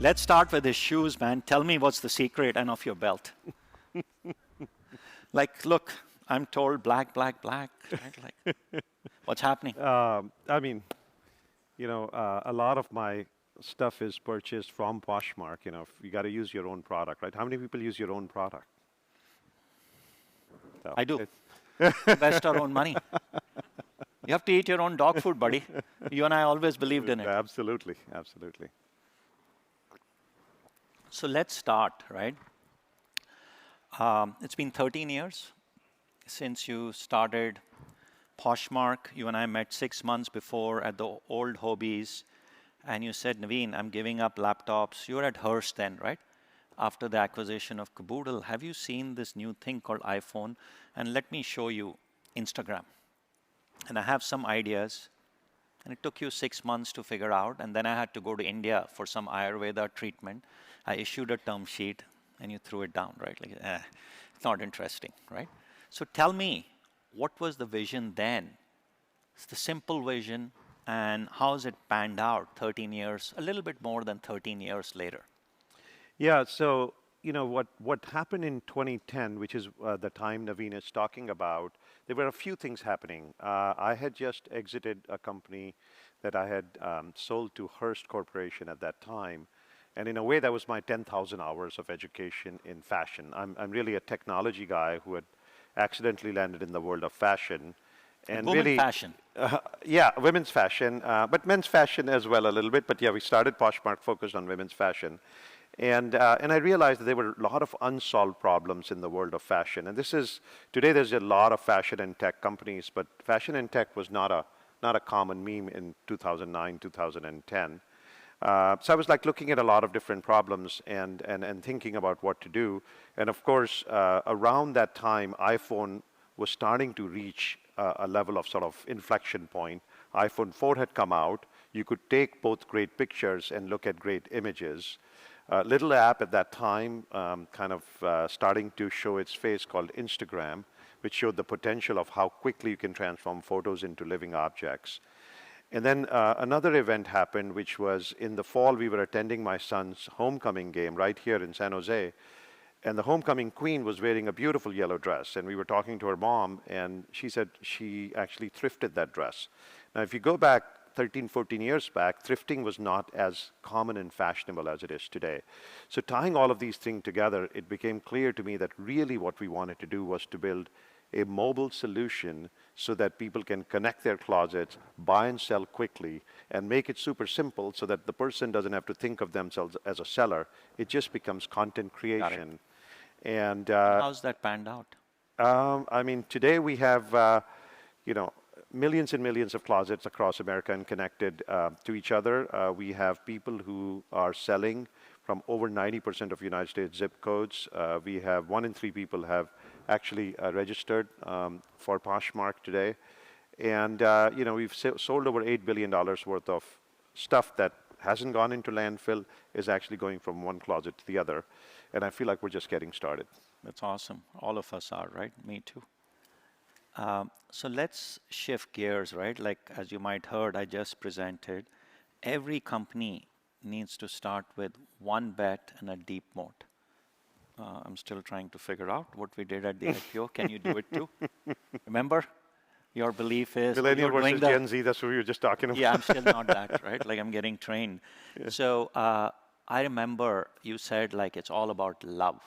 Let's start with his shoes, man. Tell me what's the secret and of your belt. Like, look, I'm told black, black, black. Right? Like, what's happening? I mean, a lot of my stuff is purchased from Poshmark. You got to use your own product, right? How many people use your own product? So I do. Invest our own money. You have to eat your own dog food, buddy. You and I always believed in it. absolutely, absolutely. So let's start, right? It's been 13 years since you started Poshmark. You and I met 6 months before at the old Hobbies, and you said, Naveen, I'm giving up laptops. You were at Hearst then, right? After the acquisition of Caboodle, have you seen this new thing called iPhone? And let me show you Instagram. And I have some ideas, and it took you 6 months to figure out, and then I had to go to India for some Ayurveda treatment. I issued a term sheet, and you threw it down, right? Like, it's not interesting, right? So tell me, what was the vision then? It's the simple vision, and how's it panned out 13 years, a little bit more than 13 years later? Yeah, so what happened in 2010, which is the time Naveen is talking about, there were a few things happening. I had just exited a company that I had sold to Hearst Corporation at that time. And in a way, that was my 10,000 hours of education in fashion. I'm really a technology guy who had accidentally landed in the world of fashion. And Women really, fashion. yeah, women's fashion, but men's fashion as well a little bit. But yeah, we started Poshmark focused on women's fashion. And I realized that there were a lot of unsolved problems in the world of fashion. And today there's a lot of fashion and tech companies, but fashion and tech was not a common meme in 2009, 2010. So I was like looking at a lot of different problems and thinking about what to do. And of course, around that time, iPhone was starting to reach a level of sort of inflection point. iPhone 4 had come out. You could take both great pictures and look at great images. Little app at that time, starting to show its face, called Instagram, which showed the potential of how quickly you can transform photos into living objects. And then another event happened, which was in the fall. We were attending my son's homecoming game right here in San Jose. And the homecoming queen was wearing a beautiful yellow dress. And we were talking to her mom, and she said she actually thrifted that dress. Now, if you go back 13, 14 years back, thrifting was not as common and fashionable as it is today. So tying all of these things together, it became clear to me that really what we wanted to do was to build a mobile solution so that people can connect their closets, buy and sell quickly, and make it super simple so that the person doesn't have to think of themselves as a seller. It just becomes content creation. And how's that panned out? I mean, today we have, millions and millions of closets across America and connected to each other. We have people who are selling from over 90% of United States zip codes. We have 1 in 3 people have actually registered for Poshmark today. And, we've sold over $8 billion worth of stuff that hasn't gone into landfill, is actually going from one closet to the other. And I feel like we're just getting started. That's awesome. All of us are, right? Me too. So let's shift gears, right? Like, as you might heard, I just presented, every company needs to start with one bet and a deep moat. I'm still trying to figure out what we did at the IPO. Can you do it too? Remember? Your belief is Millennial versus Gen Z, that's what we were just talking about. Yeah, I'm still not that, right? Like, I'm getting trained. Yeah. So I remember you said, like, it's all about love.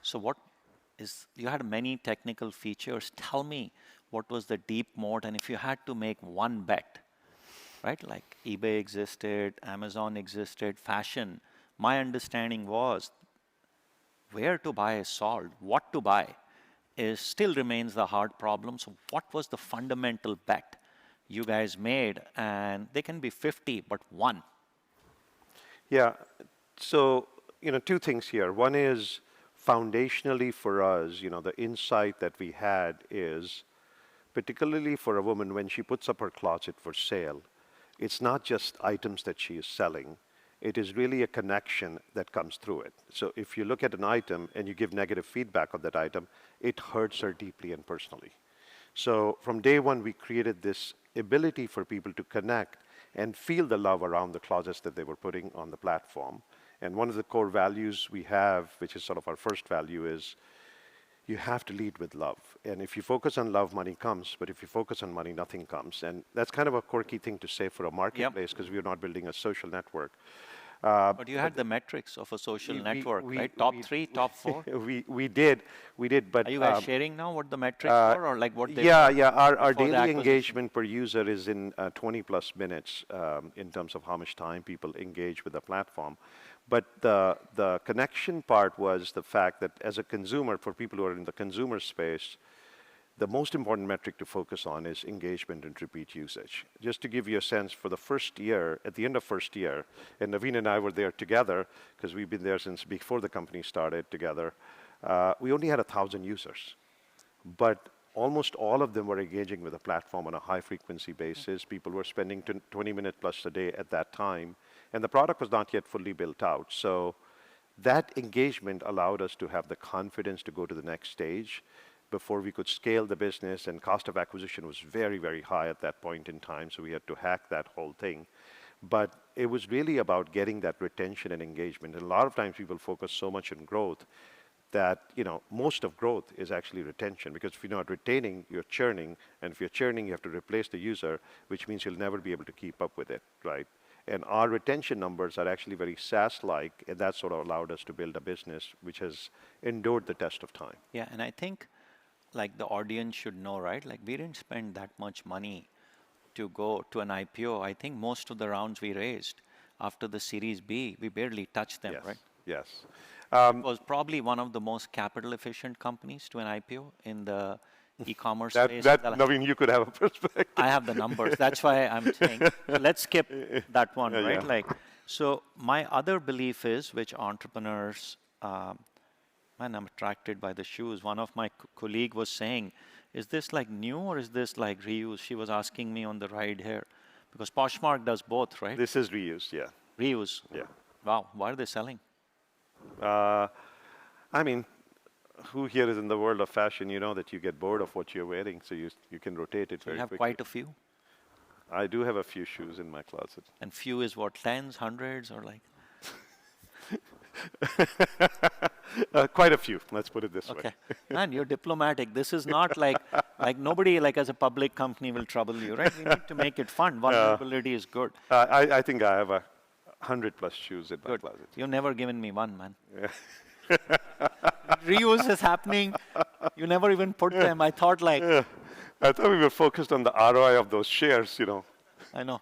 So you had many technical features. Tell me, what was the deep moat? And if you had to make one bet, right? Like eBay existed, Amazon existed, fashion. My understanding was where to buy is solved. What to buy still remains the hard problem. So what was the fundamental bet you guys made? And they can be 50, but one. Yeah. So, 2 things here. One is foundationally for us, the insight that we had is, particularly for a woman, when she puts up her closet for sale, it's not just items that she is selling. It is really a connection that comes through it. So if you look at an item and you give negative feedback on that item, it hurts her deeply and personally. So from day one, we created this ability for people to connect and feel the love around the closets that they were putting on the platform. And one of the core values we have, which is sort of our first value, is you have to lead with love. And if you focus on love, money comes. But if you focus on money, nothing comes. And that's kind of a quirky thing to say for a Yep. marketplace because we're not building a social network. But you had the metrics of a social network, right? We, Top three, top four. we did, but Are you guys sharing now what the metrics were, or like what they yeah, were yeah. Our before the daily acquisition? engagement per user is in 20 plus minutes in terms of how much time people engage with the platform. But the connection part was the fact that as a consumer, for people who are in the consumer space, the most important metric to focus on is engagement and repeat usage. Just to give you a sense, for the first year, at the end of first year, and Navin and I were there together, because we've been there since before the company started together, we only had 1,000 users. But almost all of them were engaging with the platform on a high frequency basis. People were spending 20 minutes plus a day at that time, and the product was not yet fully built out. So that engagement allowed us to have the confidence to go to the next stage before we could scale the business, and cost of acquisition was very, very high at that point in time, so we had to hack that whole thing. But it was really about getting that retention and engagement. And a lot of times people focus so much on growth that, most of growth is actually retention, because if you're not retaining, you're churning, and if you're churning, you have to replace the user, which means you'll never be able to keep up with it, right? And our retention numbers are actually very SaaS-like, and that sort of allowed us to build a business which has endured the test of time. Yeah, and I think like the audience should know, right? Like we didn't spend that much money to go to an IPO. I think most of the rounds we raised after the Series B, we barely touched them, Yes, right? yes. It was probably one of the most capital efficient companies to an IPO in the e-commerce space. Naveen, you could have a perspective. I have the numbers. That's why I'm saying, so let's skip that one, Yeah, right? yeah. Like, so my other belief is, which entrepreneurs, man, I'm attracted by the shoes. One of my colleague was saying, is this like new or is this like reuse? She was asking me on the ride here, because Poshmark does both, right? This is reused, yeah. Reuse. Yeah. Wow, why are they selling? I mean, who here is in the world of fashion? You know that you get bored of what you're wearing, so you can rotate it So you very have quickly. quite a few. I do have a few shoes in my closet. And few is what, tens, hundreds, or like? Quite a few, let's put it this way. Okay. Man, you're diplomatic. This is not like nobody like as a public company will trouble you, right? We need to make it fun. Vulnerability is good. I think I have 100 plus shoes in my Good. closet. You've never given me one, man. Reuse is happening. You never even put them. I thought like, I thought we were focused on the ROI of those shares, I know.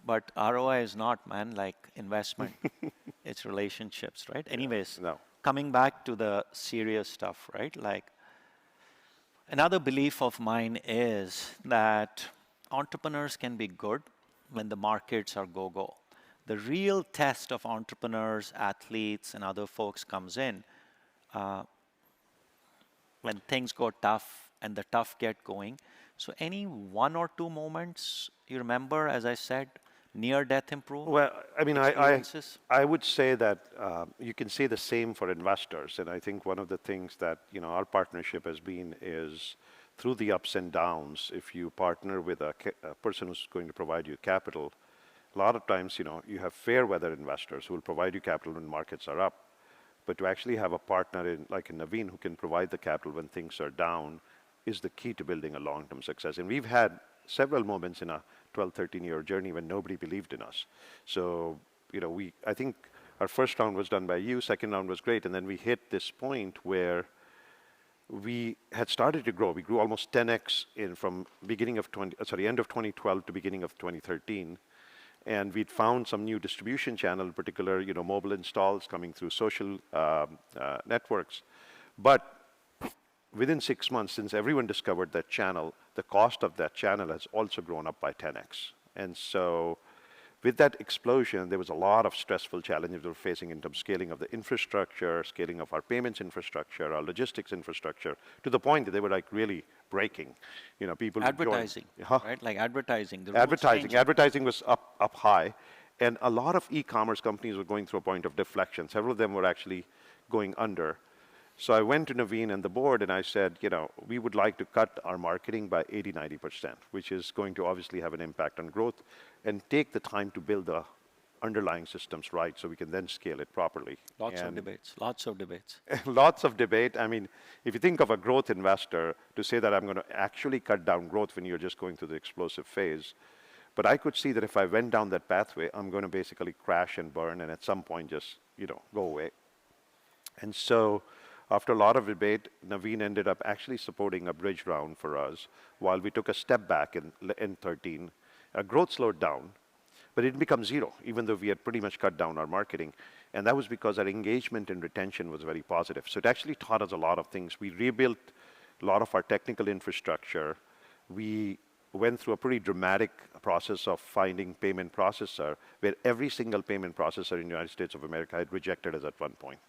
But ROI is not, man, like investment. It's relationships, right? Anyways, No. coming back to the serious stuff, right? Like, another belief of mine is that entrepreneurs can be good when the markets are go-go. The real test of entrepreneurs, athletes, and other folks comes in when things go tough and the tough get going. So any one or two moments you remember, as I said, near-death improvement? Well, I mean, experiences? I would say that you can say the same for investors. And I think one of the things that, our partnership has been is through the ups and downs, if you partner with a person who's going to provide you capital, a lot of times, you have fair weather investors who will provide you capital when markets are up. But to actually have a partner like in Navin who can provide the capital when things are down is the key to building a long-term success. And we've had several moments in a 12, 13-year journey when nobody believed in us. So, I think our first round was done by you, second round was great, and then we hit this point where we had started to grow. We grew almost 10x from end of 2012 to beginning of 2013. And we'd found some new distribution channel, in particular, mobile installs coming through social networks. But within 6 months, since everyone discovered that channel, the cost of that channel has also grown up by 10x. And so with that explosion, there was a lot of stressful challenges we were facing in terms of scaling of the infrastructure, scaling of our payments infrastructure, our logistics infrastructure, to the point that they were like really breaking. People would join. Advertising, right? Like advertising. The rules Advertising. changed. Advertising was up high, and a lot of e-commerce companies were going through a point of deflection. Several of them were actually going under. So I went to Navin and the board and I said, we would like to cut our marketing by 80-90%, which is going to obviously have an impact on growth, and take the time to build underlying systems right so we can then scale it properly. Lots of And debates, lots of debates. lots of debate. I mean, if you think of a growth investor to say that I'm going to actually cut down growth when you're just going through the explosive phase, but I could see that if I went down that pathway, I'm going to basically crash and burn and at some point just, go away. And so after a lot of debate, Navin ended up actually supporting a bridge round for us while we took a step back in 13. Growth slowed down, but it didn't become zero, even though we had pretty much cut down our marketing. And that was because our engagement and retention was very positive. So it actually taught us a lot of things. We rebuilt a lot of our technical infrastructure. We went through a pretty dramatic process of finding payment processor, where every single payment processor in the United States of America had rejected us at one point.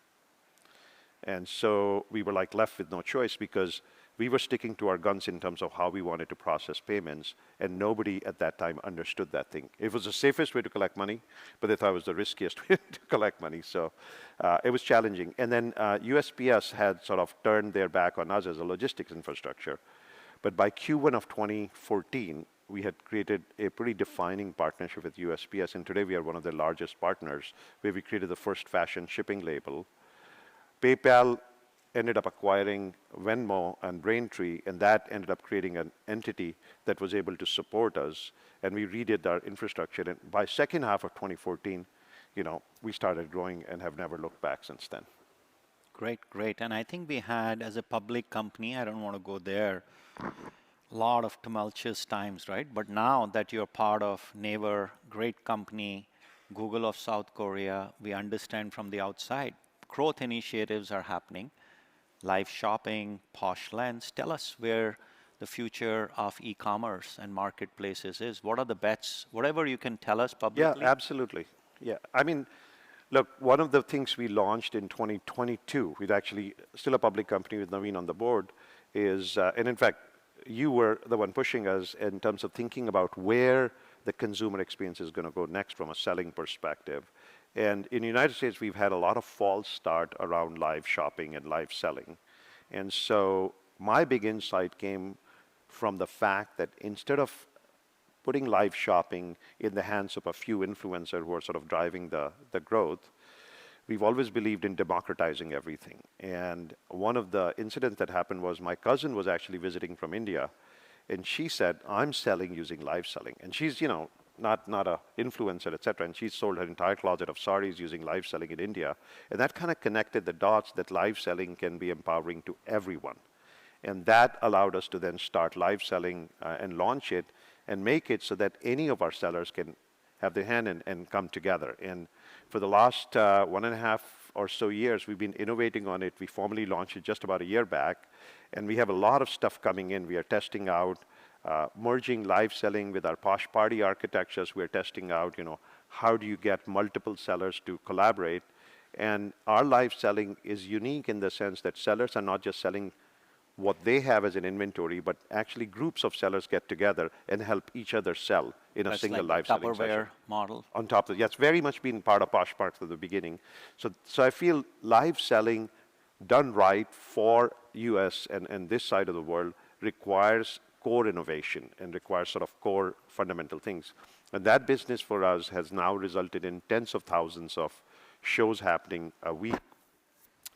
And so we were like left with no choice because we were sticking to our guns in terms of how we wanted to process payments, and nobody at that time understood that thing. It was the safest way to collect money, but they thought it was the riskiest way to collect money. So it was challenging. And then USPS had sort of turned their back on us as a logistics infrastructure. But by Q1 of 2014, we had created a pretty defining partnership with USPS, and today we are one of their largest partners, where we created the first fashion shipping label. PayPal ended up acquiring Venmo and Braintree, and that ended up creating an entity that was able to support us, and we redid our infrastructure. And by second half of 2014, we started growing and have never looked back since then. Great, great. And I think we had, as a public company, I don't want to go there, a lot of tumultuous times, right? But now that you're part of Naver, great company, Google of South Korea, we understand from the outside, growth initiatives are happening. Live shopping, Posh Lens. Tell us where the future of e-commerce and marketplaces is. What are the bets? Whatever you can tell us publicly. Yeah, absolutely. Yeah, I mean, look, one of the things we launched in 2022, with actually still a public company with Navin on the board, is, and in fact, you were the one pushing us in terms of thinking about where the consumer experience is going to go next from a selling perspective. And in the United States, we've had a lot of false start around live shopping and live selling. And so my big insight came from the fact that instead of putting live shopping in the hands of a few influencers who are sort of driving the growth, we've always believed in democratizing everything. And one of the incidents that happened was my cousin was actually visiting from India, and she said, I'm selling using live selling. And she's, not a influencer, et cetera. And she sold her entire closet of saris using live selling in India. And that kind of connected the dots that live selling can be empowering to everyone. And that allowed us to then start live selling and launch it and make it so that any of our sellers can have their hand and come together. And for the last 1.5 or so years, we've been innovating on it. We formally launched it just about a year back. And we have a lot of stuff coming in. We are testing out merging live selling with our Posh Party architectures. We're testing out, how do you get multiple sellers to collaborate? And our live selling is unique in the sense that sellers are not just selling what they have as an inventory, but actually groups of sellers get together and help each other sell in a single live selling session. Tupperware model. On top of that, it's very much been part of Poshmark from the beginning. So I feel live selling done right for US and this side of the world requires core innovation and requires sort of core fundamental things. And that business for us has now resulted in tens of thousands of shows happening a week.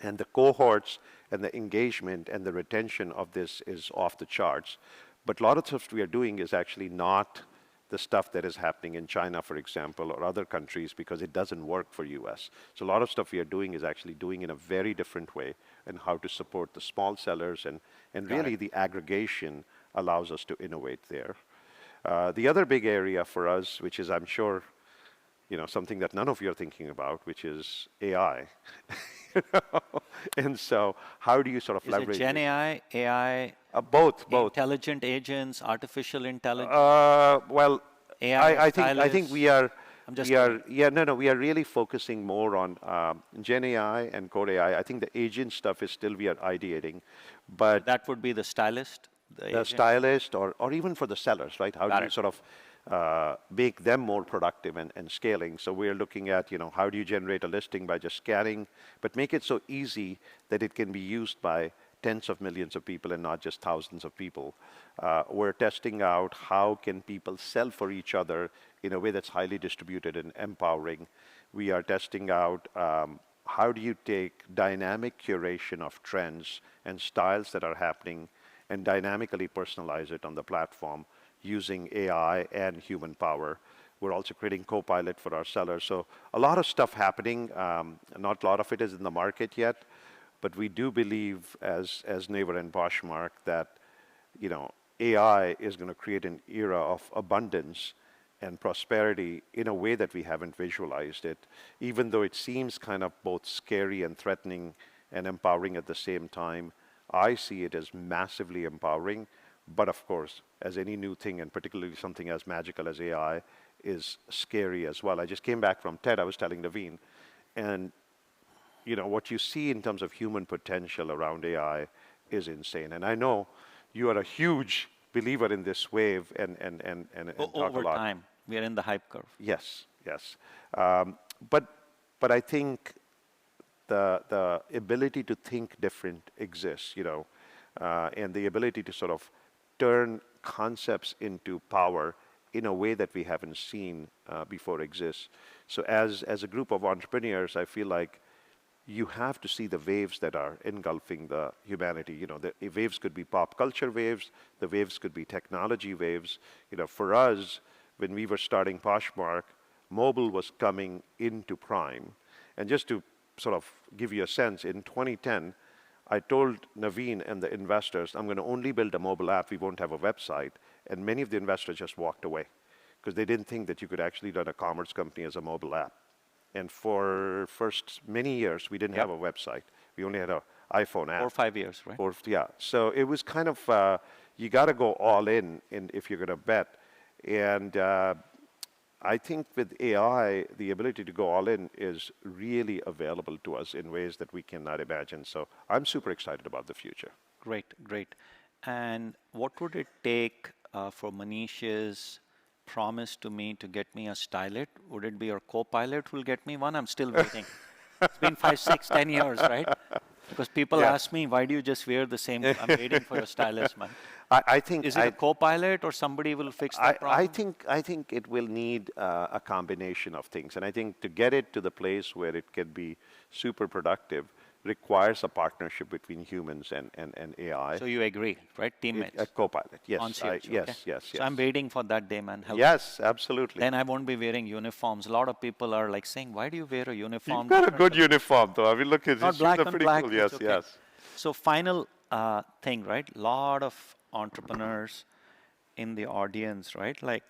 And the cohorts and the engagement and the retention of this is off the charts. But a lot of stuff we are doing is actually not the stuff that is happening in China, for example, or other countries, because it doesn't work for US. So a lot of stuff we are doing is actually doing in a very different way, and how to support the small sellers and really the aggregation allows us to innovate there. The other big area for us, which is I'm sure something that none of you are thinking about, which is AI. And so how do you sort of leverage Is it Gen AI, both. intelligent agents, artificial intelligence? Well, AI I think we are. I'm just We are really focusing more on Gen AI and Core AI. I think the agent stuff is still we are ideating, but that would be the stylist, the agent? stylist or even for the sellers, right? How do you sort of make them more productive and scaling? So we're looking at, how do you generate a listing by just scanning, but make it so easy that it can be used by tens of millions of people and not just thousands of people. We're testing out how can people sell for each other in a way that's highly distributed and empowering. We are testing out how do you take dynamic curation of trends and styles that are happening and dynamically personalize it on the platform using AI and human power. We're also creating Copilot for our sellers. So a lot of stuff happening. Not a lot of it is in the market yet, but we do believe as Naver and Poshmark that AI is going to create an era of abundance and prosperity in a way that we haven't visualized it, even though it seems kind of both scary and threatening and empowering at the same time. I see it as massively empowering, but of course, as any new thing, and particularly something as magical as AI, is scary as well. I just came back from TED, I was telling Navin, and what you see in terms of human potential around AI is insane. And I know you are a huge believer in this wave and talk Over a lot. time, we are in the hype curve. Yes, yes. But I think the ability to think different exists, and the ability to sort of turn concepts into power in a way that we haven't seen before exists. So as a group of entrepreneurs, I feel like you have to see the waves that are engulfing the humanity. The waves could be pop culture waves, the waves could be technology waves. For us, when we were starting Poshmark, mobile was coming into prime. And just to sort of give you a sense, in 2010, I told Navin and the investors, I'm going to only build a mobile app, we won't have a website. And many of the investors just walked away because they didn't think that you could actually run a commerce company as a mobile app. And for first many years, we didn't have a website. We only had an iPhone app. 4 or 5 years, right? Yeah. So it was kind of, you got to go all in if you're going to bet. And I think with AI, the ability to go all in is really available to us in ways that we cannot imagine. So I'm super excited about the future. Great, great. And what would it take for Manish's promise to me to get me a stylet? Would it be your co-pilot who will get me one? I'm still waiting. It's been 5, 6, 10 years, right? Because people ask me, why do you just wear the same? I'm waiting for your stylist, man. I think is it a co-pilot or somebody will fix that problem? I think it will need a combination of things, and I think to get it to the place where it can be super productive requires a partnership between humans and AI. So you agree, right? Teammates. A co-pilot, yes. Yes. So I'm waiting for that day, man. Yes, absolutely. Then I won't be wearing uniforms. A lot of people are like saying, why do you wear a uniform? You've got a good uniform, though. I mean, look, it's not black on pretty black. cool. Yes, okay. yes. So final thing, right? Lot of entrepreneurs in the audience, right? Like,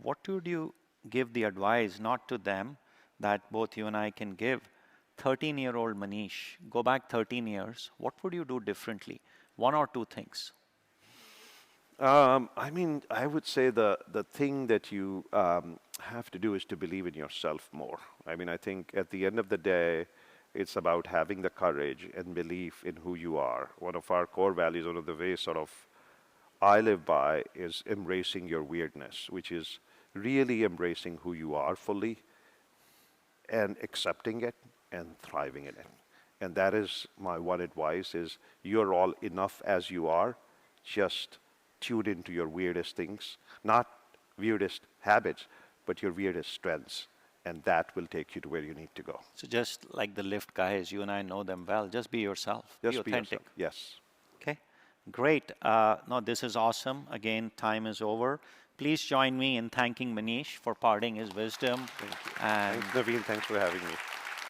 what would you give the advice, not to them, that both you and I can give? 13-year-old Manish, go back 13 years, what would you do differently? 1 or 2 things. I mean, I would say the thing that you have to do is to believe in yourself more. I mean, I think at the end of the day, it's about having the courage and belief in who you are. One of our core values, one of the ways sort of I live by is embracing your weirdness, which is really embracing who you are fully and accepting it and thriving in it. And that is my one advice is you're all enough as you are. Just tune into your weirdest things, not weirdest habits, but your weirdest strengths. And that will take you to where you need to go. So just like the Lyft guys, you and I know them well. Just be yourself. Just be authentic. Be yourself. Yes. Okay. Great. No, this is awesome. Again, time is over. Please join me in thanking Manish for parting his wisdom. Thank you. Thanks, Navin. Thanks for having me.